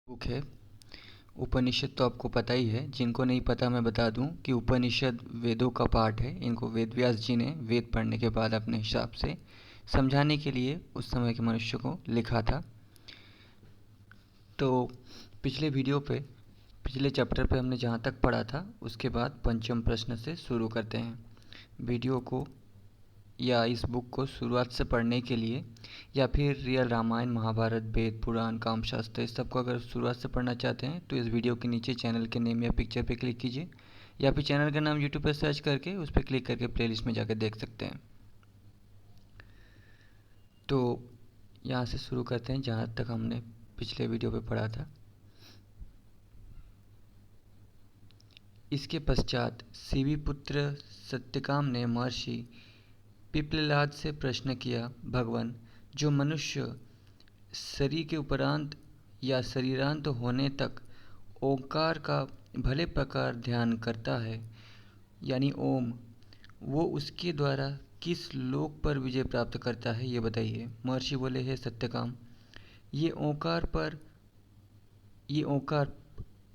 Book है। उपनिषद तो आपको पता ही है। जिनको नहीं पता मैं बता दूं कि उपनिषद वेदों का पार्ट है। इनको वेद व्यास जी ने वेद पढ़ने के बाद अपने हिसाब से समझाने के लिए उस समय के मनुष्य को लिखा था। तो पिछले वीडियो पे पिछले चैप्टर पे हमने जहाँ तक पढ़ा था उसके बाद पंचम प्रश्न से शुरू करते हैं। वीडियो को या इस बुक को शुरुआत से पढ़ने के लिए या फिर रियल रामायण महाभारत वेद पुराण कामशास्त्र इस सब को अगर शुरुआत से पढ़ना चाहते हैं तो इस वीडियो के नीचे चैनल के नेम या पिक्चर पे क्लिक कीजिए, या फिर चैनल का नाम यूट्यूब पर सर्च करके उस पर क्लिक करके प्लेलिस्ट में जाकर देख सकते हैं। तो यहाँ से शुरू करते हैं जहाँ तक हमने पिछले वीडियो पे पढ़ा था। इसके पश्चात शिवी पुत्र सत्यकाम ने महर्षि पिप्ललाद से प्रश्न किया, भगवान, जो मनुष्य शरीर के उपरांत या शरीरांत होने तक ओंकार का भले प्रकार ध्यान करता है, यानी ओम, वो उसके द्वारा किस लोक पर विजय प्राप्त करता है, ये बताइए। महर्षि बोले, हे सत्यकाम, ये ओंकार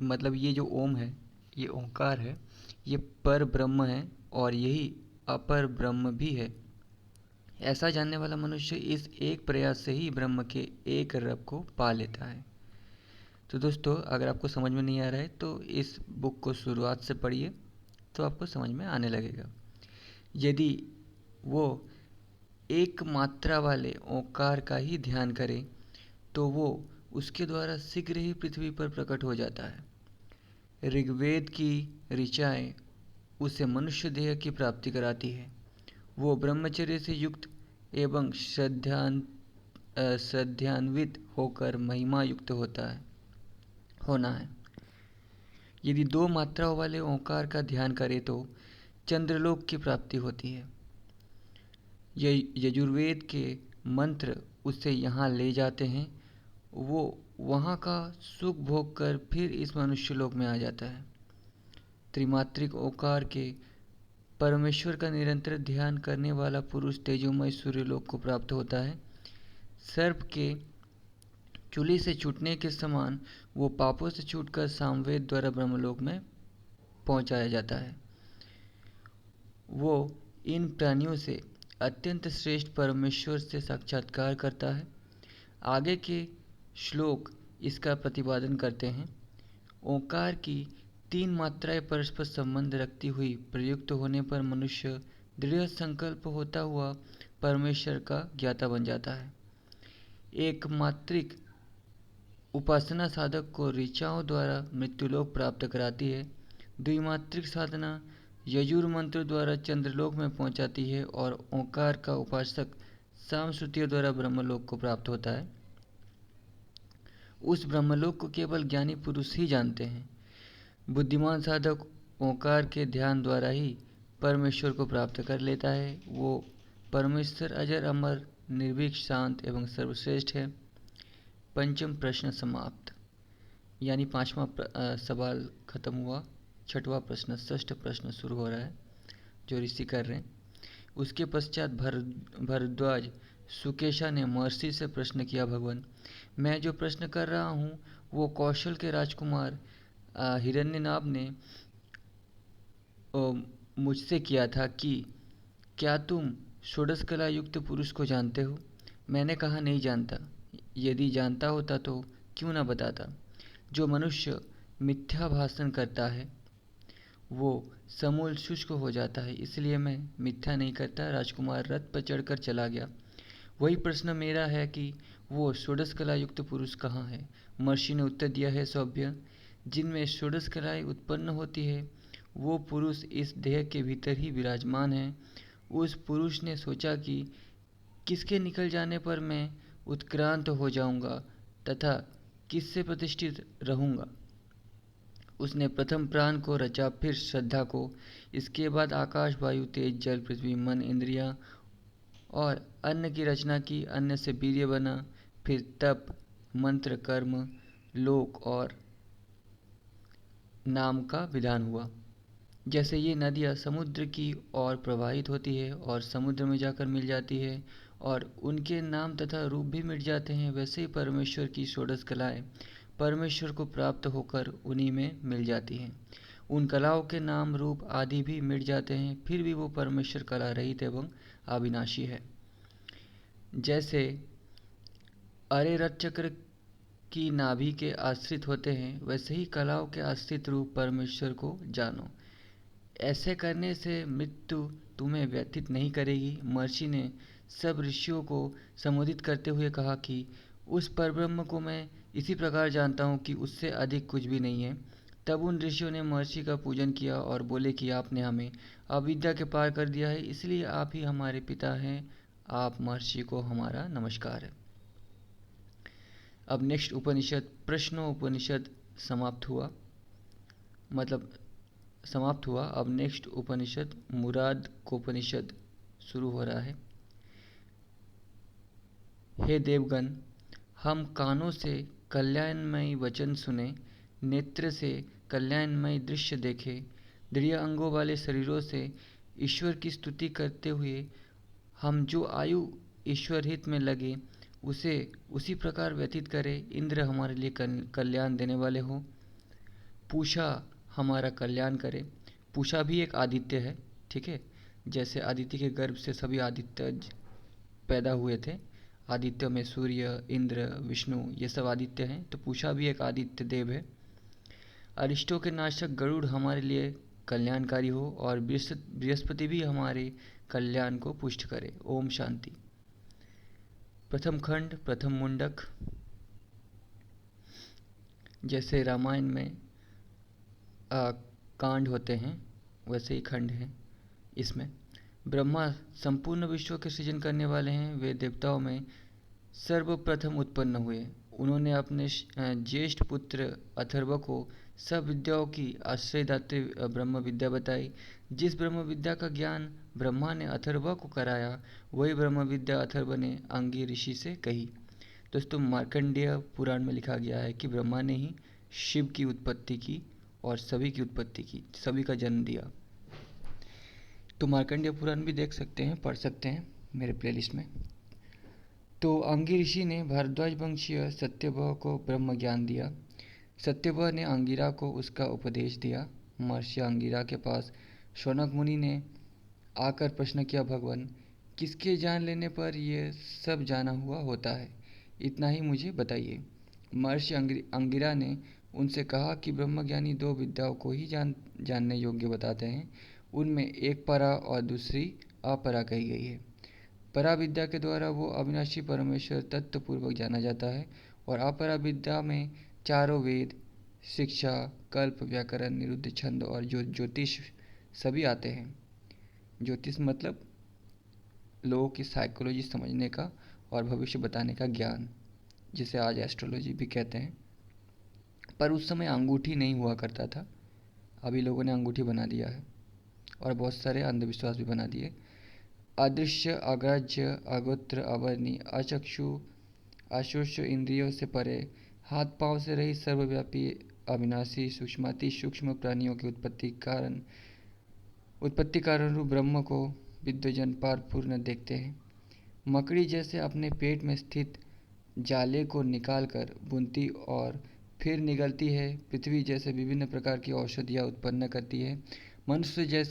मतलब ये जो ओम है, ये ओंकार है, ये पर ब्रह्म है और यही अपर ब्रह्म भी है। ऐसा जानने वाला मनुष्य इस एक प्रयास से ही ब्रह्म के एक रब को पा लेता है। तो दोस्तों, अगर आपको समझ में नहीं आ रहा है तो इस बुक को शुरुआत से पढ़िए तो आपको समझ में आने लगेगा। यदि वो एक मात्रा वाले ओंकार का ही ध्यान करे तो वो उसके द्वारा शीघ्र ही पृथ्वी पर प्रकट हो जाता है। ऋग्वेद की ऋचाएँ उसे मनुष्य देह की प्राप्ति कराती है। वो ब्रह्मचर्य से युक्त एवं श्रद्धान्वित होकर महिमा युक्त होना है। यदि 2 मात्राओं वाले ओंकार का ध्यान करे तो चंद्रलोक की प्राप्ति होती है। यजुर्वेद के मंत्र उसे यहाँ ले जाते हैं। वो वहाँ का सुख भोग कर फिर इस मनुष्य लोक में आ जाता है। त्रिमात्रिक ओंकार के परमेश्वर का निरंतर ध्यान करने वाला पुरुष तेजोमय सूर्यलोक को प्राप्त होता है। सर्प के चूली से छूटने के समान वो पापों से छूटकर सामवेद द्वारा ब्रह्मलोक में पहुंचाया जाता है। वो इन प्राणियों से अत्यंत श्रेष्ठ परमेश्वर से साक्षात्कार करता है। आगे के श्लोक इसका प्रतिपादन करते हैं। ओंकार की 3 मात्राएं परस्पर संबंध रखती हुई प्रयुक्त होने पर मनुष्य दृढ़ संकल्प होता हुआ परमेश्वर का ज्ञाता बन जाता है। एक मात्रिक उपासना साधक को ऋचाओं द्वारा मृत्युलोक प्राप्त कराती है। द्विमात्रिक साधना यजुर मंत्र द्वारा चंद्रलोक में पहुंचाती है और ओंकार का उपासक सामश्रुतियों द्वारा ब्रह्मलोक को प्राप्त होता है। उस ब्रह्मलोक को केवल ज्ञानी पुरुष ही जानते हैं। बुद्धिमान साधक ओंकार के ध्यान द्वारा ही परमेश्वर को प्राप्त कर लेता है। वो परमेश्वर अजर अमर निर्भीक शांत एवं सर्वश्रेष्ठ है। पंचम प्रश्न समाप्त, यानी 5वां सवाल खत्म हुआ। 6वां प्रश्न, षष्ठ प्रश्न शुरू हो रहा है जो ऋषि कर रहे हैं। उसके पश्चात भरद्वाज सुकेशा ने महर्षि से प्रश्न किया, भगवान, मैं जो प्रश्न कर रहा हूँ वो कौशल के राजकुमार हिरण्यनाभ ने मुझसे किया था कि क्या तुम षोडश कला युक्त पुरुष को जानते हो? मैंने कहा, नहीं जानता। यदि जानता होता तो क्यों न बताता। जो मनुष्य मिथ्या भाषण करता है वो समूल शुष्क हो जाता है, इसलिए मैं मिथ्या नहीं करता। राजकुमार रथ पर चढ़कर चला गया। वही प्रश्न मेरा है कि वो षोडश कला युक्त पुरुष कहाँ है? महर्षि ने उत्तर दिया है, सौभ्य, जिनमें षोडश कलाएं उत्पन्न होती है वो पुरुष इस देह के भीतर ही विराजमान है। उस पुरुष ने सोचा कि किसके निकल जाने पर मैं उत्क्रांत हो जाऊंगा तथा किससे प्रतिष्ठित रहूंगा। उसने प्रथम प्राण को रचा, फिर श्रद्धा को, इसके बाद आकाश वायु तेज जल पृथ्वी मन इंद्रियां और अन्न की रचना की। अन्न से वीर्य बना, फिर तप मंत्र कर्म लोक और नाम का विधान हुआ। जैसे ये नदियाँ समुद्र की ओर प्रवाहित होती है और समुद्र में जाकर मिल जाती है और उनके नाम तथा रूप भी मिट जाते हैं, वैसे ही परमेश्वर की षोडश कलाएं परमेश्वर को प्राप्त होकर उन्हीं में मिल जाती हैं। उन कलाओं के नाम रूप आदि भी मिट जाते हैं, फिर भी वो परमेश्वर कला रहित एवं अविनाशी है। जैसे अरेरत चक्र की नाभि के आश्रित होते हैं, वैसे ही कलाओं के आश्रित रूप परमेश्वर को जानो। ऐसे करने से मृत्यु तुम्हें व्यथित नहीं करेगी। महर्षि ने सब ऋषियों को संबोधित करते हुए कहा कि उस परब्रह्म को मैं इसी प्रकार जानता हूँ कि उससे अधिक कुछ भी नहीं है। तब उन ऋषियों ने महर्षि का पूजन किया और बोले कि आपने हमें अविद्या के पार कर दिया है, इसलिए आप ही हमारे पिता हैं। आप महर्षि को हमारा नमस्कार है। अब नेक्स्ट उपनिषद प्रश्नोपनिषद समाप्त हुआ, मतलब समाप्त हुआ। अब नेक्स्ट उपनिषद मुरादकोपनिषद शुरू हो रहा है। हे देवगण, हम कानों से कल्याणमयी वचन सुने, नेत्र से कल्याणमयी दृश्य देखे, दृढ़ अंगों वाले शरीरों से ईश्वर की स्तुति करते हुए हम जो आयु ईश्वर हित में लगे उसे उसी प्रकार व्यतीत करें। इंद्र हमारे लिए कल्याण देने वाले हो। पूषा हमारा कल्याण करे। पूषा भी एक आदित्य है, ठीक है। जैसे आदित्य के गर्भ से सभी आदित्य पैदा हुए थे। आदित्य में सूर्य, इंद्र, विष्णु ये सब आदित्य हैं, तो पूषा भी एक आदित्य देव है। अरिष्टों के नाशक गरुड़ हमारे लिए कल्याणकारी हो और बृहस्पति भी हमारे कल्याण को पुष्ट करे। ओम शांति। प्रथम खंड प्रथम मुंडक। जैसे रामायण में कांड होते हैं वैसे ही खंड है इसमें। ब्रह्मा संपूर्ण विश्व के सृजन करने वाले हैं। वे देवताओं में सर्वप्रथम उत्पन्न हुए। उन्होंने अपने ज्येष्ठ पुत्र अथर्व को सब विद्याओं की आश्रयदात्री ब्रह्म विद्या बताई। जिस ब्रह्म विद्या का ज्ञान ब्रह्मा ने अथर्व को कराया, वही ब्रह्म विद्या अथर्व ने अंगी ऋषि से कही। दोस्तों, मार्कंडेय पुराण में लिखा गया है कि ब्रह्मा ने ही शिव की उत्पत्ति की और सभी की उत्पत्ति की, सभी का जन्म दिया। तो मार्कंडेय पुराण भी देख सकते हैं, पढ़ सकते हैं मेरे प्लेलिस्ट में। तो अंगी ऋषि ने भारद्वाज वंशीय सत्यवह को ब्रह्म ज्ञान दिया। सत्यवह ने अंगिरा को उसका उपदेश दिया। महर्षि अंगिरा के पास शौनक मुनि ने आकर प्रश्न किया, भगवान, किसके जान लेने पर यह सब जाना हुआ होता है? इतना ही मुझे बताइए। महर्षि अंगिरा ने उनसे कहा कि ब्रह्मज्ञानी दो विद्याओं को ही जानने योग्य बताते हैं। उनमें एक परा और दूसरी अपरा कही गई है। परा विद्या के द्वारा वो अविनाशी परमेश्वर तत्वपूर्वक जाना जाता है और अपरा विद्या में चारों वेद, शिक्षा, कल्प, व्याकरण, निरुद्ध, छंद और ज्योतिष सभी आते हैं। ज्योतिष मतलब लोगों की साइकोलॉजी समझने का और भविष्य बताने का ज्ञान, जिसे आज एस्ट्रोलॉजी भी कहते हैं। पर उस समय अंगूठी नहीं हुआ करता था, अभी लोगों ने अंगूठी बना दिया है और बहुत सारे अंधविश्वास भी बना दिए। अदृश्य, अग्राह्य, अगोत्र, अवर्णी, अचक्षु, अशोष्य इंद्रियों से परे, हाथ पांव से रही सर्वव्यापी अविनाशी सूक्ष्माति सूक्ष्म प्राणियों के उत्पत्ति कारण रूप ब्रह्म को विद्वजन पार पूर्ण देखते हैं। मकड़ी जैसे अपने पेट में स्थित जाले को निकालकर बुनती और फिर निगलती है, पृथ्वी जैसे विभिन्न प्रकार की औषधियाँ उत्पन्न करती है, मनुष्य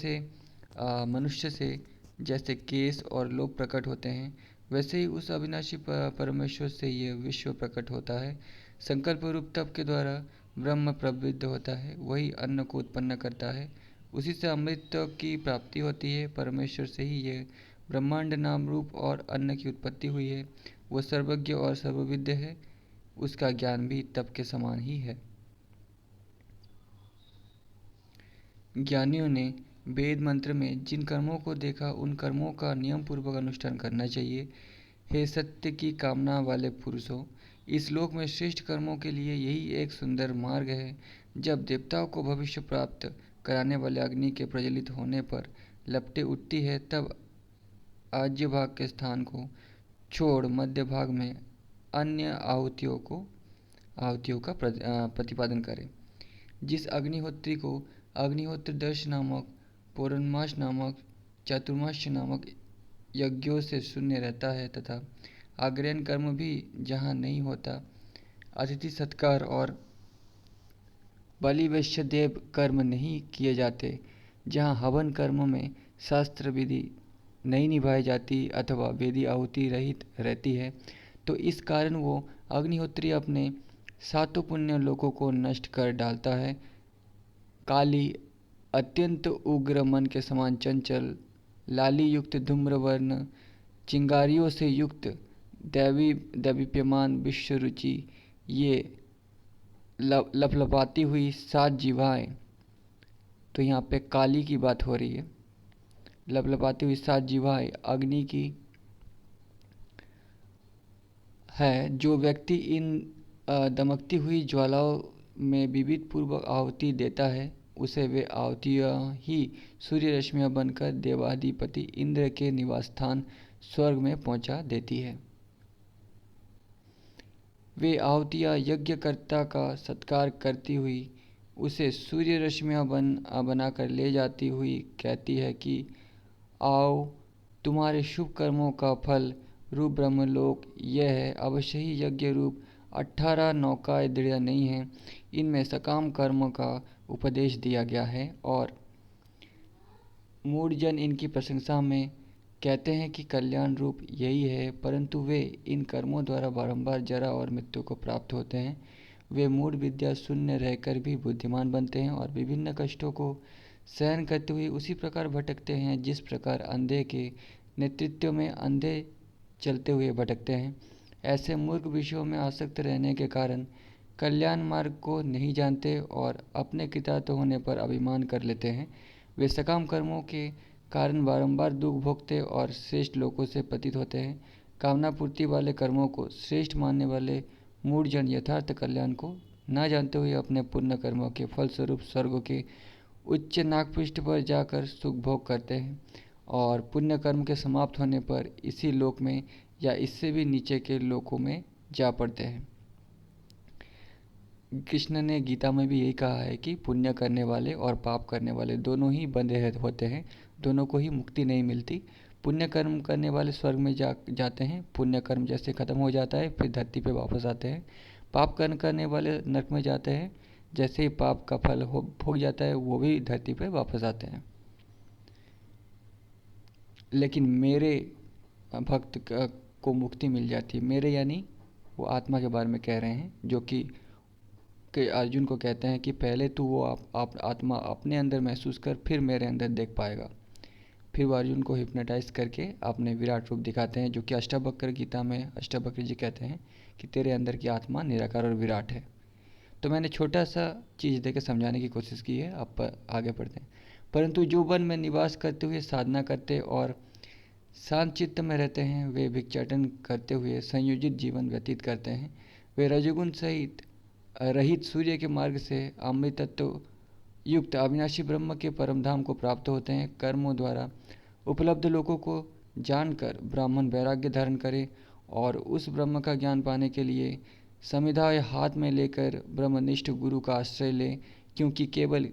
से जैसे केश और लोभ प्रकट होते हैं, वैसे ही उस अविनाशी परमेश्वर से यह विश्व प्रकट होता है। संकल्प रूप तप के द्वारा ब्रह्म प्रवृत्त होता है, वही अन्न को उत्पन्न करता है, उसी से अमृत की प्राप्ति होती है। परमेश्वर से ही यह ब्रह्मांड नाम रूप और अन्न की उत्पत्ति हुई है। वह सर्वज्ञ और सर्वविद्य है, उसका ज्ञान भी तप के समान ही है। ज्ञानियों ने वेद मंत्र में जिन कर्मों को देखा, उन कर्मों का नियम पूर्वक अनुष्ठान करना चाहिए। हे सत्य की कामना वाले पुरुषों, इस लोक में श्रेष्ठ कर्मों के लिए यही एक सुंदर मार्ग है। जब देवताओं को भविष्य प्राप्त कराने वाले अग्नि के प्रज्वलित होने पर लपटें उठती है, तब आज्य भाग के स्थान को छोड़ मध्य भाग में अन्य आहुतियों का प्रतिपादन करें। जिस अग्निहोत्री को अग्निहोत्र दर्श नामक, पौर्णमास नामक, चातुर्मास नामक यज्ञों से शून्य रहता है तथा आग्रहण कर्म भी जहाँ नहीं होता, अतिथि सत्कार और बलि वैश्यदेव कर्म नहीं किए जाते, जहाँ हवन कर्म में शास्त्र विधि नहीं निभाई जाती अथवा वेदी आहुति रहित रहती है, तो इस कारण वो अग्निहोत्री अपने सातों पुण्य लोकों को नष्ट कर डालता है। काली अत्यंत उग्र मन के समान चंचल, लाली युक्त धूम्रवर्ण, चिंगारियों से युक्त दैवी दैवीप्यमान विश्व रुचि, ये लपलपाती हुई 7 जिह्वाएं, तो यहाँ पे काली की बात हो रही है। लपलपाती हुई 7 जिह्वाएं अग्नि की है। जो व्यक्ति इन दमकती हुई ज्वालाओं में विविध पूर्वक आहुति देता है, उसे वे आहुतियाँ ही सूर्य रश्मियाँ बनकर देवाधिपति इंद्र के निवास स्थान स्वर्ग में पहुँचा देती है। वे आहुतियाँ यज्ञकर्ता का सत्कार करती हुई उसे सूर्य रश्मियाँ बनाकर ले जाती हुई कहती है कि आओ, तुम्हारे शुभ कर्मों का फल रूप ब्रह्मलोक यह है। अवश्य ही यज्ञ रूप 18 नौकाएं दृढ़ नहीं हैं, इनमें सकाम कर्मों का उपदेश दिया गया है और मूढ़जन इनकी प्रशंसा में कहते हैं कि कल्याण रूप यही है, परंतु वे इन कर्मों द्वारा बारंबार जरा और मृत्यु को प्राप्त होते हैं। वे मूढ़ विद्या शून्य रहकर भी बुद्धिमान बनते हैं और विभिन्न कष्टों को सहन करते हुए उसी प्रकार भटकते हैं जिस प्रकार अंधे के नेतृत्व में अंधे चलते हुए भटकते हैं। ऐसे मूर्ख विषयों में आसक्त रहने के कारण कल्याण मार्ग को नहीं जानते और अपने कृतार्थ होने पर अभिमान कर लेते हैं। वे सकाम कर्मों के कारण बारंबार दुख भोगते और श्रेष्ठ लोकों से पतित होते हैं। कामना पूर्ति वाले कर्मों को श्रेष्ठ मानने वाले मूढ़जन यथार्थ कल्याण को न जानते हुए अपने पुण्य कर्मों के फलस्वरूप स्वर्ग के उच्च नागपृष्ठ पर जाकर सुख भोग करते हैं और पुण्य कर्म के समाप्त होने पर इसी लोक में या इससे भी नीचे के लोकों में जा पड़ते हैं। कृष्ण ने गीता में भी यही कहा है कि पुण्य करने वाले और पाप करने वाले दोनों ही बंधे होते हैं, दोनों को ही मुक्ति नहीं मिलती। पुण्य कर्म करने वाले स्वर्ग में जाते हैं, पुण्य कर्म जैसे खत्म हो जाता है फिर धरती पे वापस आते हैं। पाप कर्म करने वाले नरक में जाते हैं, जैसे ही पाप का फल भोग जाता है वो भी धरती पे वापस आते हैं। लेकिन मेरे भक्त को मुक्ति मिल जाती है। मेरे यानी वो आत्मा के बारे में कह रहे हैं, जो कि अर्जुन को कहते हैं कि पहले तू वो आप आत्मा अपने अंदर महसूस कर, फिर मेरे अंदर देख पाएगा। फिर वो अर्जुन को हिप्नोटाइज करके अपने विराट रूप दिखाते हैं, जो कि अष्टावक्र गीता में अष्टावक्र जी कहते हैं कि तेरे अंदर की आत्मा निराकार और विराट है। तो मैंने छोटा सा चीज़ देकर समझाने की कोशिश की है, आप आगे बढ़ते हैं। परंतु जो वन में निवास करते हुए साधना करते और शांत चित्त में रहते हैं, वे भिक्षाटन करते हुए संयोजित जीवन व्यतीत करते हैं। वे रजोगुण सहित रहित सूर्य के मार्ग से अमृतत्व युक्त अविनाशी ब्रह्म के परम धाम को प्राप्त होते हैं। कर्मों द्वारा उपलब्ध लोगों को जानकर ब्राह्मण वैराग्य धारण करे और उस ब्रह्म का ज्ञान पाने के लिए समिधा हाथ में लेकर ब्रह्मनिष्ठ गुरु का आश्रय ले, क्योंकि केवल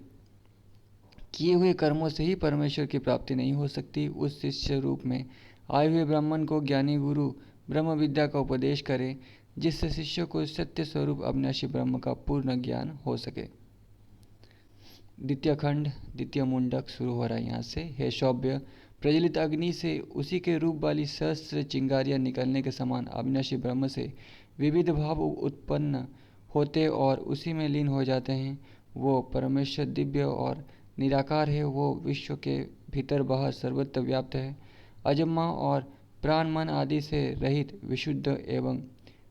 किए हुए कर्मों से ही परमेश्वर की प्राप्ति नहीं हो सकती। उस शिष्य रूप में आए हुए ब्राह्मण को ज्ञानी गुरु ब्रह्म विद्या का उपदेश करे, जिससे शिष्य को सत्य स्वरूप अविनाशी ब्रह्म का पूर्ण ज्ञान हो सके। द्वितीय खंड द्वितीय मुंडक शुरू हो रहा है यहाँ से। हे शौभ्य, प्रज्वलित अग्नि से उसी के रूप वाली सहस्त्र चिंगारियाँ निकलने के समान अविनाशी ब्रह्म से विविध भाव उत्पन्न होते और उसी में लीन हो जाते हैं। वो परमेश्वर दिव्य और निराकार है। वो विश्व के भीतर बाहर सर्वत्र व्याप्त है, अजन्मा और प्राण मन आदि से रहित विशुद्ध एवं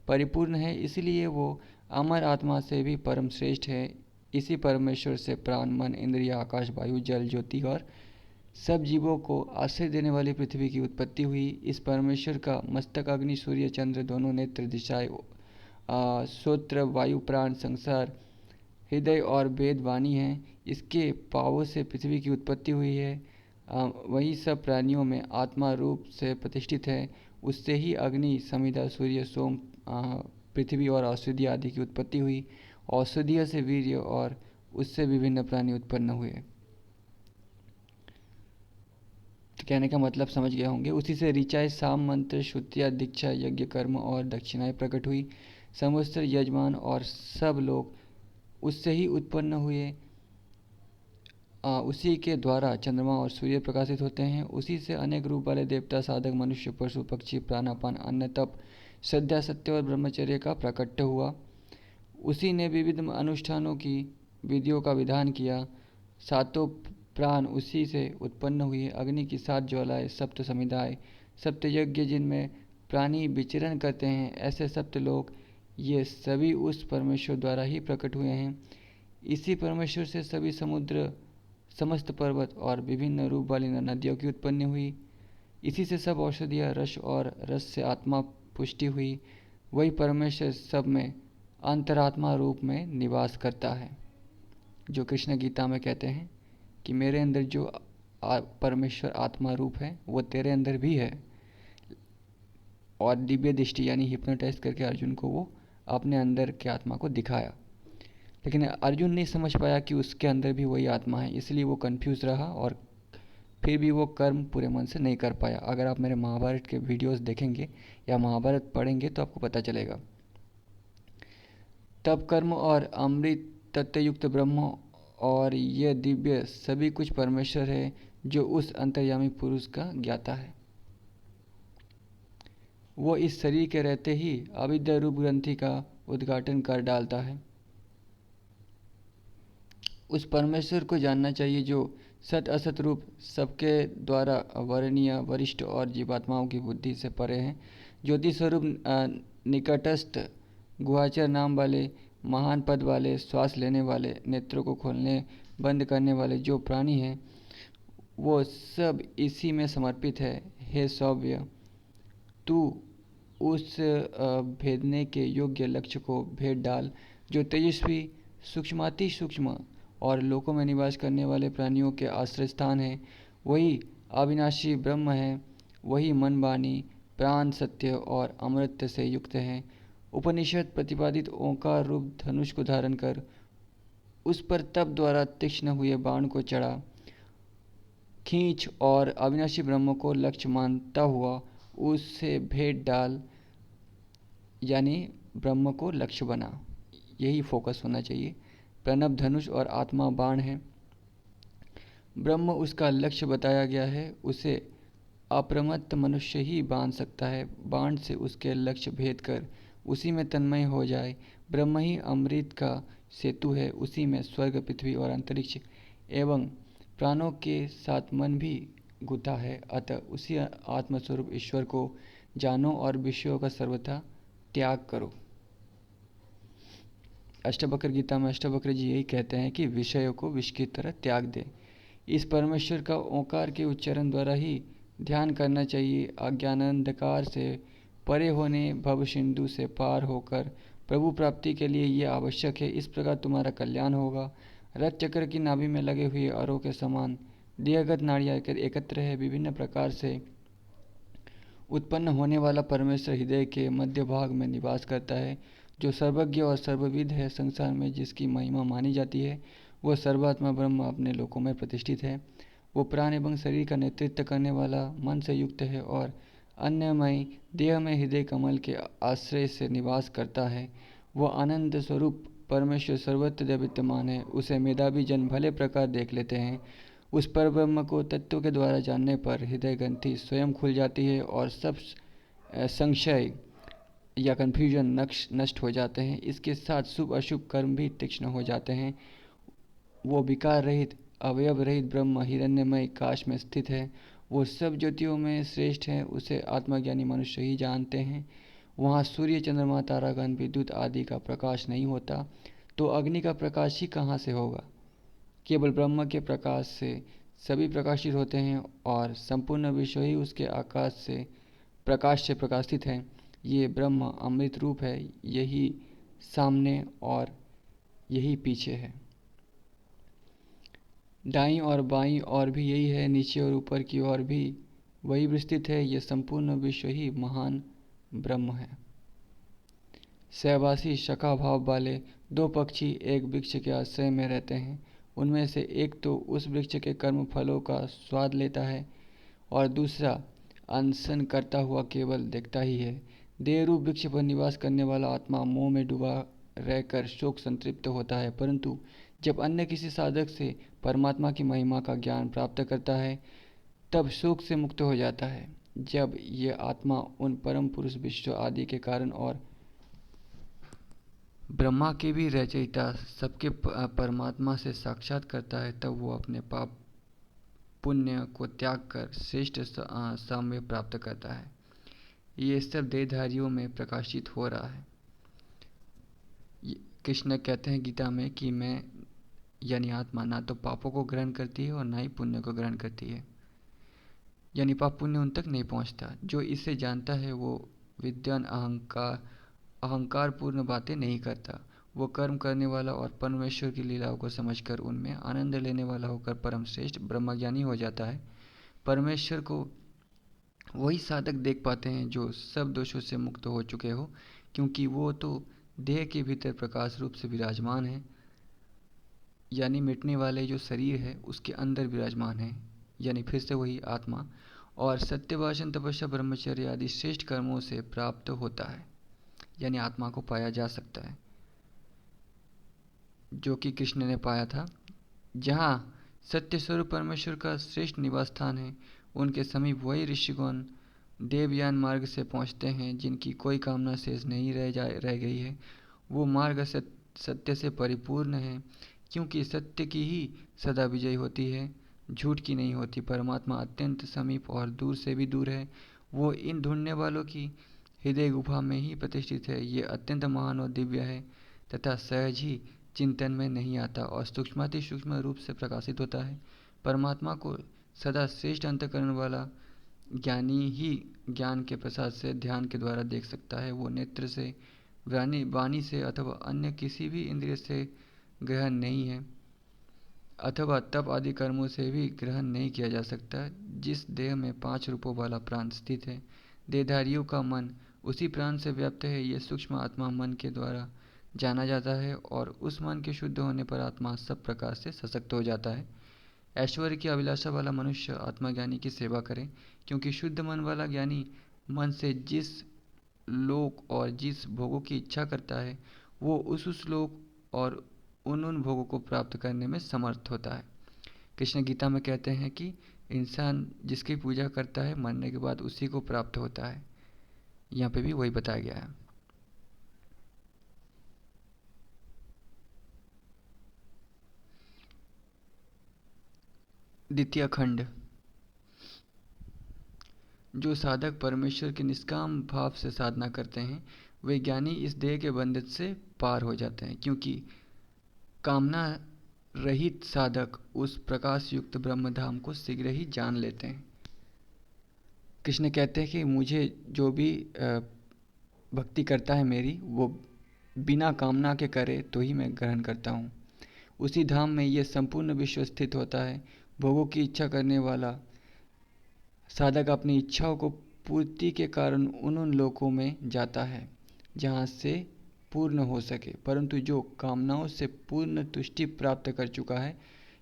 परिपूर्ण है। इसलिए वो अमर आत्मा से भी परम श्रेष्ठ है। इसी परमेश्वर से प्राण मन इंद्रिय आकाश वायु जल ज्योति और सब जीवों को आश्रय देने वाली पृथ्वी की उत्पत्ति हुई। इस परमेश्वर का मस्तक अग्नि सूर्य चंद्र दोनों नेत्र दिशाएं श्रोत्र वायु प्राण संसार हृदय और वेद वाणी है। इसके पावों से पृथ्वी की उत्पत्ति हुई है। वही सब प्राणियों में आत्मा रूप से प्रतिष्ठित है। उससे ही अग्नि समिधा सूर्य सोम पृथ्वी और औषधि आदि की उत्पत्ति हुई। औषधियों से वीर्य और उससे विभिन्न प्राणी उत्पन्न हुए। तो कहने का मतलब समझ गए होंगे। उसी से ऋचाएँ साम मंत्र श्रुतियाँ दीक्षा यज्ञ कर्म और दक्षिणाएँ प्रकट हुई। समस्त यजमान और सब लोग उससे ही उत्पन्न हुए, उसी के द्वारा चंद्रमा और सूर्य प्रकाशित होते हैं। उसी से अनेक रूप वाले देवता, साधक, मनुष्य, पशु, पक्षी, प्राणापान, अन्न, तप, श्रद्धा, सत्य और ब्रह्मचर्य का प्रकट हुआ। उसी ने विविध अनुष्ठानों की विधियों का विधान किया। सातों प्राण उसी से उत्पन्न हुए। अग्नि की 7 ज्वालाएं, सप्त समुदाय, सप्त यज्ञ जिनमें प्राणी विचरण करते हैं, ऐसे सप्त लोक, ये सभी उस परमेश्वर द्वारा ही प्रकट हुए हैं। इसी परमेश्वर से सभी समुद्र, समस्त पर्वत और विभिन्न रूप वाली नदियों की उत्पत्ति हुई। इसी से सब औषधियाँ, रस और रस से आत्मा पुष्टि हुई। वही परमेश्वर सब में अंतरात्मा रूप में निवास करता है, जो कृष्ण गीता में कहते हैं कि मेरे अंदर जो परमेश्वर आत्मा रूप है वो तेरे अंदर भी है। और दिव्य दृष्टि यानी हिप्नोटाइज करके अर्जुन को वो अपने अंदर के आत्मा को दिखाया। लेकिन अर्जुन नहीं समझ पाया कि उसके अंदर भी वही आत्मा है, इसलिए वो कंफ्यूज रहा और फिर भी वो कर्म पूरे मन से नहीं कर पाया। अगर आप मेरे महाभारत के वीडियोस देखेंगे या महाभारत पढ़ेंगे तो आपको पता चलेगा। तब कर्म और अमृत तत्वयुक्त ब्रह्म और यह दिव्य सभी कुछ परमेश्वर है, जो उस अंतर्यामी पुरुष का ज्ञाता है। वो इस शरीर के रहते ही अविद्या रूप ग्रंथि का उद्घाटन कर डालता है। उस परमेश्वर को जानना चाहिए जो सत असत रूप सबके द्वारा वर्णीय, वरिष्ठ और जीवात्माओं की बुद्धि से परे हैं। ज्योति स्वरूप निकटस्थ गुहाचर नाम वाले, महान पद वाले, श्वास लेने वाले, नेत्रों को खोलने बंद करने वाले जो प्राणी हैं, वो सब इसी में समर्पित है। हे सौव्य, तू उस भेदने के योग्य लक्ष्य को भेद डाल, जो तेजस्वी, सूक्ष्माति सूक्ष्म और लोकों में निवास करने वाले प्राणियों के आश्रय स्थान है। वही अविनाशी ब्रह्म है। वही मन, वाणी, प्राण, सत्य और अमृत से युक्त है। उपनिषद प्रतिपादित ओंकार रूप धनुष को धारण कर उस पर तप द्वारा तीक्ष्ण हुए बाण को चढ़ा, खींच और अविनाशी ब्रह्म को लक्ष्य मानता हुआ उससे भेद डाल, यानी ब्रह्म को लक्ष्य बना। यही फोकस होना चाहिए। प्रणव धनुष और आत्मा बाण है। ब्रह्म उसका लक्ष्य बताया गया है। उसे अप्रमत्त मनुष्य ही बांध सकता है। बाण से उसके लक्ष्य भेद कर उसी में तन्मय हो जाए। ब्रह्म ही अमृत का सेतु है। उसी में स्वर्ग, पृथ्वी और अंतरिक्ष एवं प्राणों के साथ मन भी गुथा है। अतः उसी आत्मस्वरूप ईश्वर को जानो और विषयों का सर्वथा त्याग करो। अष्टवक्र गीता में अष्टवक्र जी यही कहते हैं कि विषयों को विष की तरह त्याग दे। इस परमेश्वर का ओंकार के उच्चारण द्वारा ही ध्यान करना चाहिए। अज्ञानांधकार से परे होने, भव सिंधु से पार होकर प्रभु प्राप्ति के लिए यह आवश्यक है। इस प्रकार तुम्हारा कल्याण होगा। रथ चक्र की नाभि में लगे हुए अरों के समान देहगत नाड़ियाँ एकत्र है। विभिन्न प्रकार से उत्पन्न होने वाला परमेश्वर हृदय के मध्य भाग में निवास करता है। जो सर्वज्ञ और सर्वविद है, संसार में जिसकी महिमा मानी जाती है, वह सर्वात्मा ब्रह्म अपने लोकों में प्रतिष्ठित है। वो प्राण एवं शरीर का नेतृत्व करने वाला, मन से युक्त है और अन्यमय देह में हृदय कमल के आश्रय से निवास करता है। वह आनंद स्वरूप परमेश्वर सर्वत्र विद्यमान है। उसे मेधावी जन भले प्रकार देख लेते हैं। उस पर ब्रह्म को तत्व के द्वारा जानने पर हृदय ग्रंथि स्वयं खुल जाती है और सब संशय या कन्फ्यूजन नष्ट हो जाते हैं। इसके साथ शुभ अशुभ कर्म भी तीक्ष्ण हो जाते हैं। वो विकार रहित, अवयव रहित ब्रह्म हिरण्यमय काश में स्थित है। वो सब ज्योतियों में श्रेष्ठ है। उसे आत्मज्ञानी मनुष्य ही जानते हैं। वहाँ सूर्य, चंद्रमा, तारागण, विद्युत आदि का प्रकाश नहीं होता, तो अग्नि का प्रकाश ही कहाँ से होगा। केवल ब्रह्म के प्रकाश से सभी प्रकाशित होते हैं और संपूर्ण विश्व ही उसके आकाश से प्रकाश से प्रकाशित है। ये ब्रह्म अमृत रूप है। यही सामने और यही पीछे है। दाईं और बाईं और भी यही है। नीचे और ऊपर की ओर भी वही विस्तृत है। यह संपूर्ण विश्व ही महान ब्रह्म है। सहवासी शखा भाव वाले 2 पक्षी एक वृक्ष के आश्रय में रहते हैं। उनमें से एक तो उस वृक्ष के कर्म फलों का स्वाद लेता है और दूसरा अनशन करता हुआ केवल देखता ही है। देह रूप वृक्ष पर निवास करने वाला आत्मा मोह में डूबा रहकर शोक संतृप्त होता है, परंतु जब अन्य किसी साधक से परमात्मा की महिमा का ज्ञान प्राप्त करता है तब शोक से मुक्त हो जाता है। जब ये आत्मा उन परम पुरुष विश्व आदि के कारण और ब्रह्मा के भी रचयिता सबके परमात्मा से साक्षात करता है, तब वो अपने पाप पुण्य को त्याग कर श्रेष्ठ साम्य प्राप्त करता है। ये सब देहधारियों में प्रकाशित हो रहा है। कृष्ण कहते हैं गीता में कि मैं यानी आत्मा ना तो पापों को ग्रहण करती है और ना ही पुण्य को ग्रहण करती है, यानी पाप पुण्य उन तक नहीं पहुंचता। जो इसे जानता है वो विद्वान अहंकार पूर्ण बातें नहीं करता। वो कर्म करने वाला और परमेश्वर की लीलाओं को समझकर उनमें आनंद लेने वाला होकर परम श्रेष्ठ ब्रह्मज्ञानी हो जाता है। परमेश्वर को वही साधक देख पाते हैं जो सब दोषों से मुक्त हो चुके हो, क्योंकि वो तो देह के भीतर प्रकाश रूप से विराजमान है, यानी मिटने वाले जो शरीर है उसके अंदर विराजमान है, यानी फिर से वही आत्मा, और सत्यभाषण तपस्या ब्रह्मचर्य आदि श्रेष्ठ कर्मों से प्राप्त होता है, यानी आत्मा को पाया जा सकता है, जो कि कृष्ण ने पाया था। जहाँ सत्य स्वरूप परमेश्वर का श्रेष्ठ निवास स्थान है, उनके समीप वही ऋषिगण देवयान मार्ग से पहुँचते हैं जिनकी कोई कामना शेष नहीं रह गई है। वो मार्ग सत्य से परिपूर्ण है, क्योंकि सत्य की ही सदा विजय होती है, झूठ की नहीं होती। परमात्मा अत्यंत समीप और दूर से भी दूर है। वो इन ढूंढने वालों की हृदय गुफा में ही प्रतिष्ठित है। ये अत्यंत महान और दिव्य है तथा सहज ही चिंतन में नहीं आता और सूक्ष्माति सूक्ष्म रूप से प्रकाशित होता है। परमात्मा को सदा श्रेष्ठ अंतःकरण वाला ज्ञानी ही ज्ञान के प्रसाद से ध्यान के द्वारा देख सकता है। वो नेत्र से, वाणी से अथवा अन्य किसी भी इंद्रिय से ग्रहण नहीं है, अथवा तप आदि कर्मों से भी ग्रहण नहीं किया जा सकता। जिस देह में 5 रूपों वाला प्राण स्थित है, देहधारियों का मन उसी प्राण से व्याप्त है। ये सूक्ष्म आत्मा मन के द्वारा जाना जाता है और उस मन के शुद्ध होने पर आत्मा सब प्रकार से सशक्त हो जाता है। ऐश्वर्य की अभिलाषा वाला मनुष्य आत्मज्ञानी की सेवा करे, क्योंकि शुद्ध मन वाला ज्ञानी मन से जिस लोक और जिस भोगों की इच्छा करता है, वो उस लोक और उन भोगों को प्राप्त करने में समर्थ होता है। कृष्ण गीता में कहते हैं कि इंसान जिसकी पूजा करता है मरने के बाद उसी को प्राप्त होता है। यहाँ पे भी वही बताया गया है। द्वितीय खंड। जो साधक परमेश्वर के निष्काम भाव से साधना करते हैं वे ज्ञानी इस देह के बंधन से पार हो जाते हैं, क्योंकि कामना रहित साधक उस प्रकाश युक्त ब्रह्म धाम को शीघ्र ही जान लेते हैं। कृष्ण कहते हैं कि मुझे जो भी भक्ति करता है मेरी, वो बिना कामना के करे तो ही मैं ग्रहण करता हूँ। उसी धाम में ये संपूर्ण विश्व स्थित होता है। भोगों की इच्छा करने वाला साधक अपनी इच्छाओं को पूर्ति के कारण उन लोकों में जाता है जहाँ से पूर्ण हो सके, परंतु जो कामनाओं से पूर्ण तुष्टि प्राप्त कर चुका है,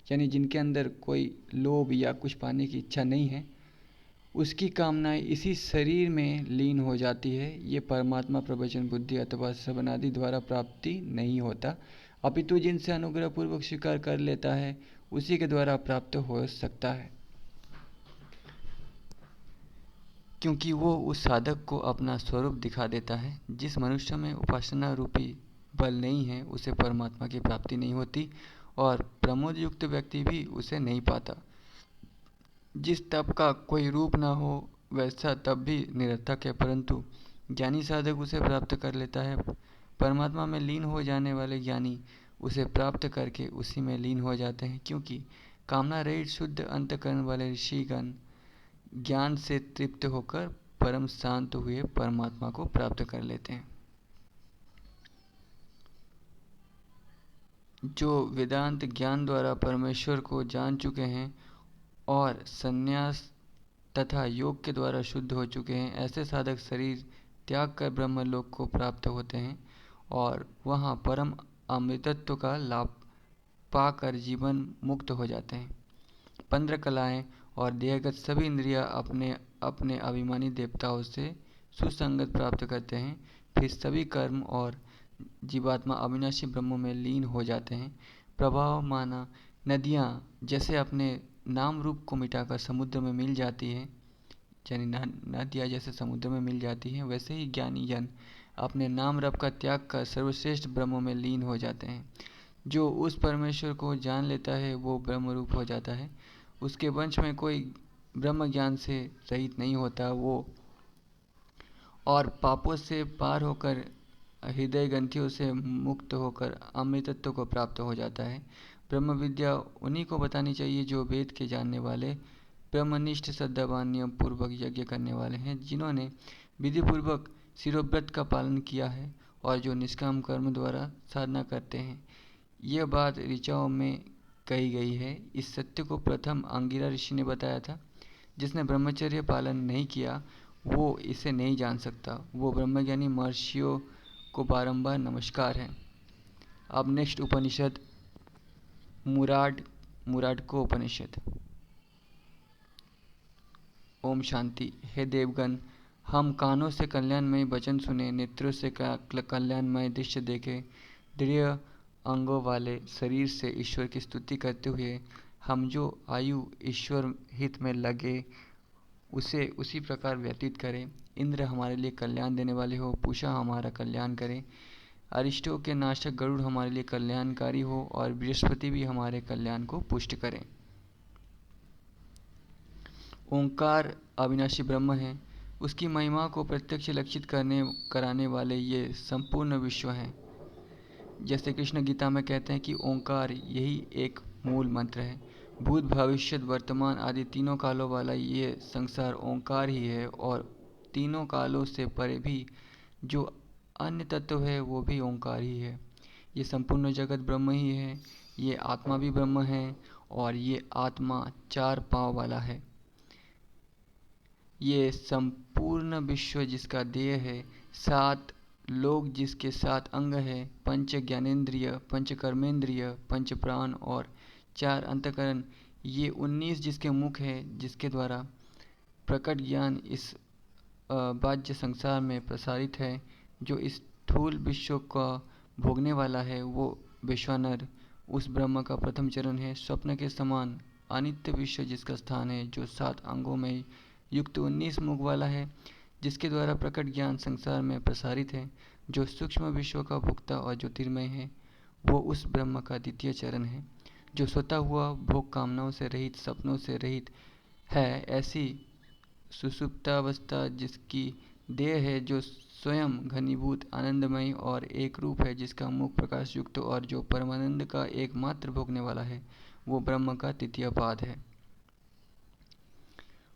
यानी जिनके अंदर कोई लोभ या कुछ पाने की इच्छा नहीं है, उसकी कामनाएं इसी शरीर में लीन हो जाती है। ये परमात्मा प्रवचन बुद्धि अथवा श्रवण आदि द्वारा प्राप्ति नहीं होता, अपितु जिनसे अनुग्रह पूर्वक स्वीकार कर लेता है उसी के द्वारा प्राप्त हो सकता है, क्योंकि वो उस साधक को अपना स्वरूप दिखा देता है। जिस मनुष्य में उपासना रूपी बल नहीं है उसे परमात्मा की प्राप्ति नहीं होती और प्रमोद युक्त व्यक्ति भी उसे नहीं पाता। जिस तप का कोई रूप ना हो वैसा तप भी निरर्थक है, परंतु ज्ञानी साधक उसे प्राप्त कर लेता है। परमात्मा में लीन हो जाने वाले ज्ञानी उसे प्राप्त करके उसी में लीन हो जाते हैं, क्योंकि कामना रहित शुद्ध अंतःकरण वाले ऋषिगण ज्ञान से तृप्त होकर परम शांत हुए परमात्मा को प्राप्त कर लेते हैं। जो वेदांत ज्ञान द्वारा परमेश्वर को जान चुके हैं और संन्यास तथा योग के द्वारा शुद्ध हो चुके हैं, ऐसे साधक शरीर त्याग कर ब्रह्मलोक को प्राप्त होते हैं और वहाँ परम अमृतत्व का लाभ पाकर जीवन मुक्त हो जाते हैं। 15 कलाएं और देहगत सभी इंद्रियां अपने अपने अभिमानी देवताओं से सुसंगत प्राप्त करते हैं। फिर सभी कर्म और जीवात्मा अविनाशी ब्रह्म में लीन हो जाते हैं। प्रभाव माना नदियाँ जैसे अपने नाम रूप को मिटाकर समुद्र में मिल जाती है, यानी नदियाँ जैसे समुद्र में मिल जाती हैं, वैसे ही ज्ञानी जन अपने नाम रब का त्याग कर सर्वश्रेष्ठ ब्रह्म में लीन हो जाते हैं। जो उस परमेश्वर को जान लेता है वो ब्रह्म रूप हो जाता है। उसके वंश में कोई ब्रह्म ज्ञान से रहित नहीं होता, वो और पापों से पार होकर हृदय ग्रंथियों से मुक्त होकर अमृतत्व को प्राप्त हो जाता है। ब्रह्म विद्या उन्हीं को बतानी चाहिए जो वेद के जानने वाले, ब्रह्मनिष्ठ श्रद्धावान नियम पूर्वक यज्ञ करने वाले हैं, जिन्होंने विधि पूर्वक शिरोव्रत का पालन किया है और जो निष्काम कर्म द्वारा साधना करते हैं। यह बात ऋचाओं में कही गई है। इस सत्य को प्रथम अंगिरा ऋषि ने बताया था। जिसने ब्रह्मचर्य पालन नहीं किया वो इसे नहीं जान सकता। वो ब्रह्मज्ञानी महर्षियों को बारंबार नमस्कार है। अब नेक्स्ट उपनिषद मुराडको उपनिषद। ओम शांति। हे देवगण, हम कानों से कल्याणमय वचन सुने, नेत्रों से कल्याणमय दृश्य देखे, दृढ़ अंगों वाले शरीर से ईश्वर की स्तुति करते हुए हम जो आयु ईश्वर हित में लगे उसे उसी प्रकार व्यतीत करें। इंद्र हमारे लिए कल्याण देने वाले हो, पूषा हमारा कल्याण करें, अरिष्टों के नाशक गरुड़ हमारे लिए कल्याणकारी हो और बृहस्पति भी हमारे कल्याण को पुष्ट करें। ओंकार अविनाशी ब्रह्म है। उसकी महिमा को प्रत्यक्ष लक्षित कराने वाले ये संपूर्ण विश्व हैं। जैसे कृष्ण गीता में कहते हैं कि ओंकार यही एक मूल मंत्र है। भूत भविष्य वर्तमान आदि तीनों कालों वाला ये संसार ओंकार ही है और तीनों कालों से परे भी जो अन्य तत्व है वो भी ओंकार ही है। ये संपूर्ण जगत ब्रह्म ही है। ये आत्मा भी ब्रह्म है और ये आत्मा 4 पाँव वाला है। ये संपूर्ण विश्व जिसका देह है, 7 लोक जिसके 7 अंग है, 5 ज्ञानेंद्रिय, 5 कर्मेंद्रिय, 5 प्राण और 4 अंतःकरण, ये 19 जिसके मुख है, जिसके द्वारा प्रकट ज्ञान इस बाह्य संसार में प्रसारित है। जो इस स्थूल विश्व का भोगने वाला है वो विश्वानर उस ब्रह्म का प्रथम चरण है। स्वप्न के समान अनित्य विश्व जिसका स्थान है, जो 7 अंगों में युक्त 19 मुख वाला है, जिसके द्वारा प्रकट ज्ञान संसार में प्रसारित है। जो सूक्ष्म विश्व का भोक्ता और ज्योतिर्मय है वो उस ब्रह्म का द्वितीय चरण है। जो सोता हुआ भोग कामनाओं से रहित, सपनों से रहित है, ऐसी सुषुप्तावस्था जिसकी देह है, जो स्वयं घनीभूत आनंदमय और एक रूप है, जिसका मुख प्रकाश युक्त और जो परमानंद का एकमात्र भोगने वाला है, वो ब्रह्म का तृतीय पाद है।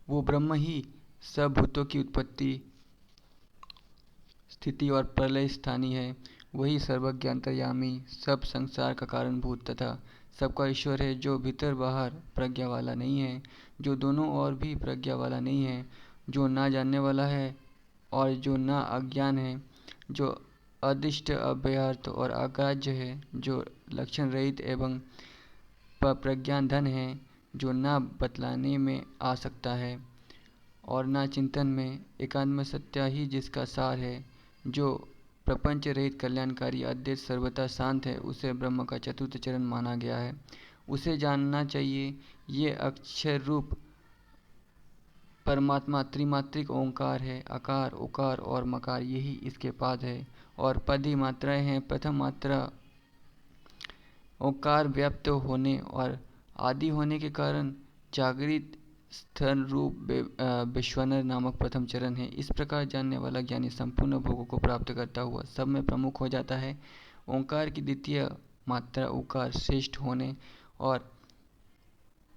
वो ब्रह्म ही सब भूतों की उत्पत्ति, स्थिति और प्रलय स्थानी है। वही सर्वज्ञ अंतर्यामी, सब संसार का कारणभूत तथा सबका ईश्वर है, जो भीतर बाहर प्रज्ञा वाला नहीं है, जो दोनों ओर भी प्रज्ञा वाला नहीं है, जो ना जानने वाला है और जो ना अज्ञान है, जो अदिष्ट अभ्यर्थ और अग्राह्य है, जो लक्षण रहित एवं प्रज्ञान धन है, जो ना बतलाने में आ सकता है और ना चिंतन में, एकांत सत्या ही जिसका सार है, जो प्रपंच रहित कल्याणकारी अद्वैत सर्वथा शांत है, उसे ब्रह्म का चतुर्थ चरण माना गया है। उसे जानना चाहिए। ये अक्षर रूप परमात्मा त्रिमात्रिक ओंकार है। आकार, उकार और मकार यही इसके पाद है और पद ही मात्राएं हैं। प्रथम मात्रा ओंकार व्याप्त होने और आदि होने के कारण जागृत स्थल रूप विश्वानर नामक प्रथम चरण है। इस प्रकार जानने वाला ज्ञानी संपूर्ण भोगों को प्राप्त करता हुआ सब में प्रमुख हो जाता है। ओंकार की द्वितीय मात्रा उकार श्रेष्ठ होने और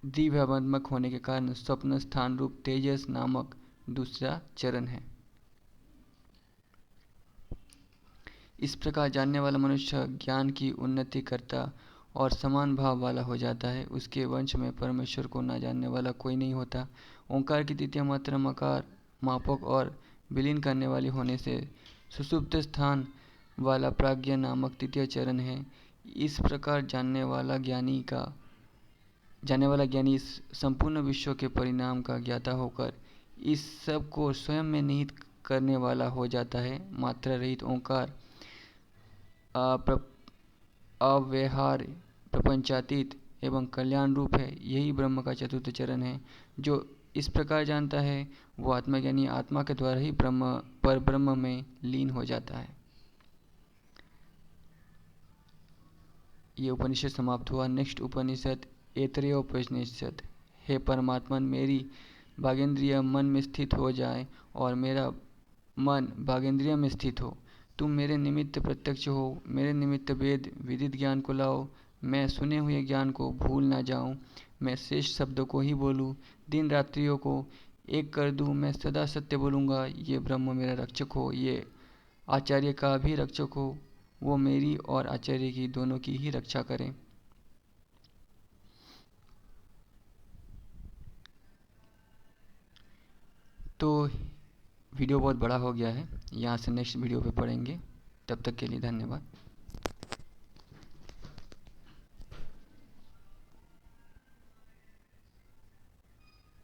दिव्यात्मक होने के कारण स्वप्न स्थान रूप तेजस नामक दूसरा चरण है। इस प्रकार जानने वाला मनुष्य ज्ञान की उन्नति करता और समान भाव वाला हो जाता है। उसके वंश में परमेश्वर को न जानने वाला कोई नहीं होता। ओंकार की द्वितीय मात्रा मकार, मापक और विलीन करने वाली होने से सुषुप्त स्थान वाला प्राज्ञ नामक तृतीय चरण है। इस प्रकार जानने वाला ज्ञानी इस संपूर्ण विश्व के परिणाम का ज्ञाता होकर इस सब को स्वयं में निहित करने वाला हो जाता है। मात्रा रहित ओंकार अव्यवहार्य, प्रपंचातीत एवं कल्याण रूप है। यही ब्रह्म का चतुर्थ चरण है। जो इस प्रकार जानता है वो आत्मज्ञानी आत्मा के द्वारा ही पर ब्रह्म में लीन हो जाता है। ये उपनिषद समाप्त हुआ। नेक्स्ट उपनिषद ऐतरेय उपनिषद। हे परमात्मा, मेरी भागेंद्रिय मन में स्थित हो जाए और मेरा मन भागेंद्रिय में स्थित हो। तुम मेरे निमित्त प्रत्यक्ष हो, मेरे निमित्त वेद विदित ज्ञान को लाओ। मैं सुने हुए ज्ञान को भूल ना जाऊं, मैं शेष शब्दों को ही बोलूं, दिन रात्रियों को एक कर दूं, मैं सदा सत्य बोलूँगा। ये ब्रह्म मेरा रक्षक हो, ये आचार्य का भी रक्षक हो, वो मेरी और आचार्य की दोनों की ही रक्षा करें। तो वीडियो बहुत बड़ा हो गया है, यहाँ से नेक्स्ट वीडियो पे पढ़ेंगे। तब तक के लिए धन्यवाद।